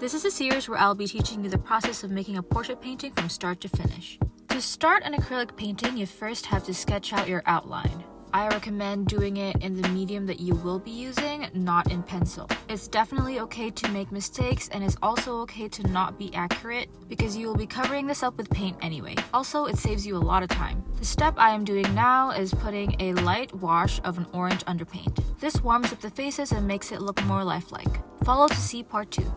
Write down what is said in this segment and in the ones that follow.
This is a series where I'll be teaching you the process of making a portrait painting from start to finish. To start an acrylic painting, you first have to sketch out your outline. I recommend doing it in the medium that you will be using, not in pencil. It's definitely okay to make mistakes, and it's also okay to not be accurate because you will be covering this up with paint anyway. Also, it saves you a lot of time. The step I am doing now is putting a light wash of an orange underpaint. This warms up the faces and makes it look more lifelike. Follow to see part 2.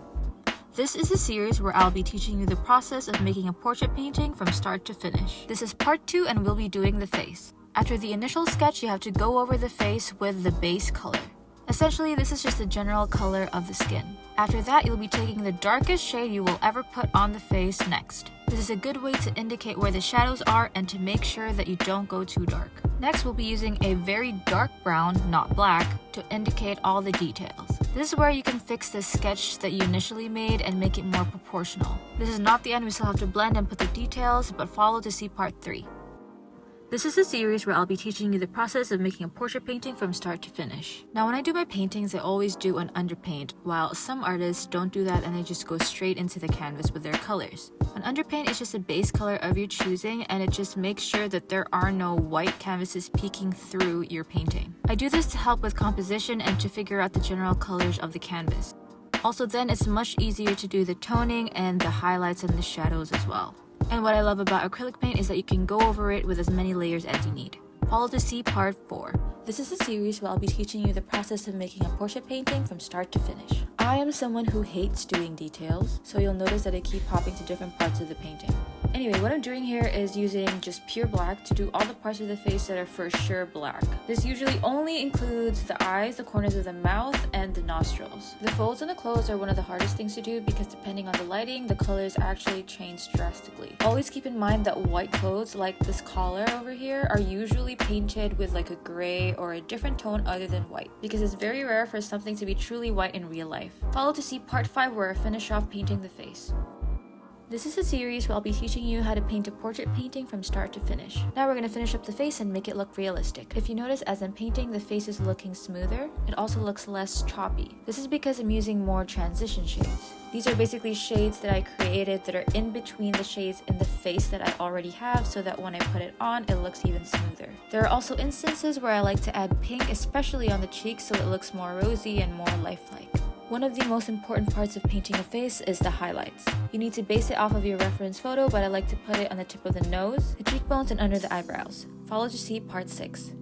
This is a series where I'll be teaching you the process of making a portrait painting from start to finish. This is part 2 and we'll be doing the face. After the initial sketch, you have to go over the face with the base color. Essentially, this is just the general color of the skin. After that, you'll be taking the darkest shade you will ever put on the face next. This is a good way to indicate where the shadows are and to make sure that you don't go too dark. Next, we'll be using a very dark brown, not black, to indicate all the details. This is where you can fix the sketch that you initially made and make it more proportional. This is not the end, we still have to blend and put the details, but follow to see part 3. This is a series where I'll be teaching you the process of making a portrait painting from start to finish. Now when I do my paintings, I always do an underpaint, while some artists don't do that and they just go straight into the canvas with their colors. An underpaint is just a base color of your choosing, and it just makes sure that there are no white canvases peeking through your painting. I do this to help with composition and to figure out the general colors of the canvas. Also then it's much easier to do the toning and the highlights and the shadows as well. And what I love about acrylic paint is that you can go over it with as many layers as you need. Follow to see part 4. This is a series where I'll be teaching you the process of making a portrait painting from start to finish. I am someone who hates doing details, so you'll notice that I keep hopping to different parts of the painting. Anyway, what I'm doing here is using just pure black to do all the parts of the face that are for sure black. This usually only includes the eyes, the corners of the mouth, and the nostrils. The folds and the clothes are one of the hardest things to do because depending on the lighting, the colors actually change drastically. Always keep in mind that white clothes, like this collar over here, are usually painted with like a gray or a different tone other than white, because it's very rare for something to be truly white in real life. Follow to see part 5 where I finish off painting the face. This is a series where I'll be teaching you how to paint a portrait painting from start to finish. Now we're going to finish up the face and make it look realistic. If you notice, as I'm painting, the face is looking smoother. It also looks less choppy. This is because I'm using more transition shades. These are basically shades that I created that are in between the shades in the face that I already have, so that when I put it on, it looks even smoother. There are also instances where I like to add pink, especially on the cheeks, so it looks more rosy and more lifelike. One of the most important parts of painting a face is the highlights. You need to base it off of your reference photo, but I like to put it on the tip of the nose, the cheekbones, and under the eyebrows. Follow to see part 6.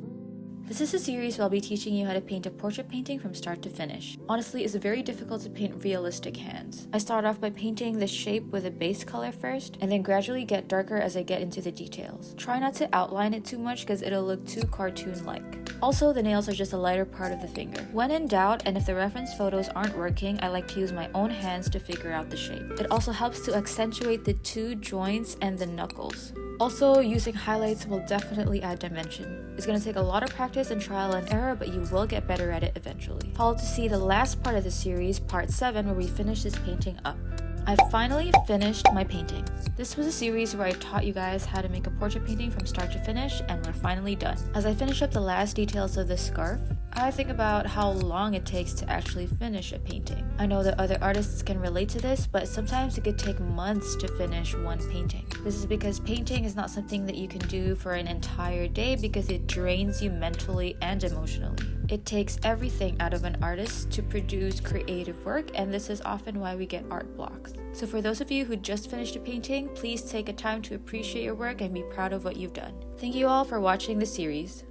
This is a series where I'll be teaching you how to paint a portrait painting from start to finish. Honestly, it's very difficult to paint realistic hands. I start off by painting the shape with a base color first, and then gradually get darker as I get into the details. Try not to outline it too much because it'll look too cartoon-like. Also, the nails are just a lighter part of the finger. When in doubt, and if the reference photos aren't working, I like to use my own hands to figure out the shape. It also helps to accentuate the two joints and the knuckles. Also, using highlights will definitely add dimension. It's going to take a lot of practice and trial and error, but you will get better at it eventually. Follow to see the last part of the series, part 7, where we finish this painting up. I finally finished my painting. This was a series where I taught you guys how to make a portrait painting from start to finish, and we're finally done. As I finish up the last details of this scarf, I think about how long it takes to actually finish a painting. I know that other artists can relate to this, but sometimes it could take months to finish one painting. This is because painting is not something that you can do for an entire day because it drains you mentally and emotionally. It takes everything out of an artist to produce creative work, and this is often why we get art blocks. So for those of you who just finished a painting, please take a time to appreciate your work and be proud of what you've done. Thank you all for watching the series.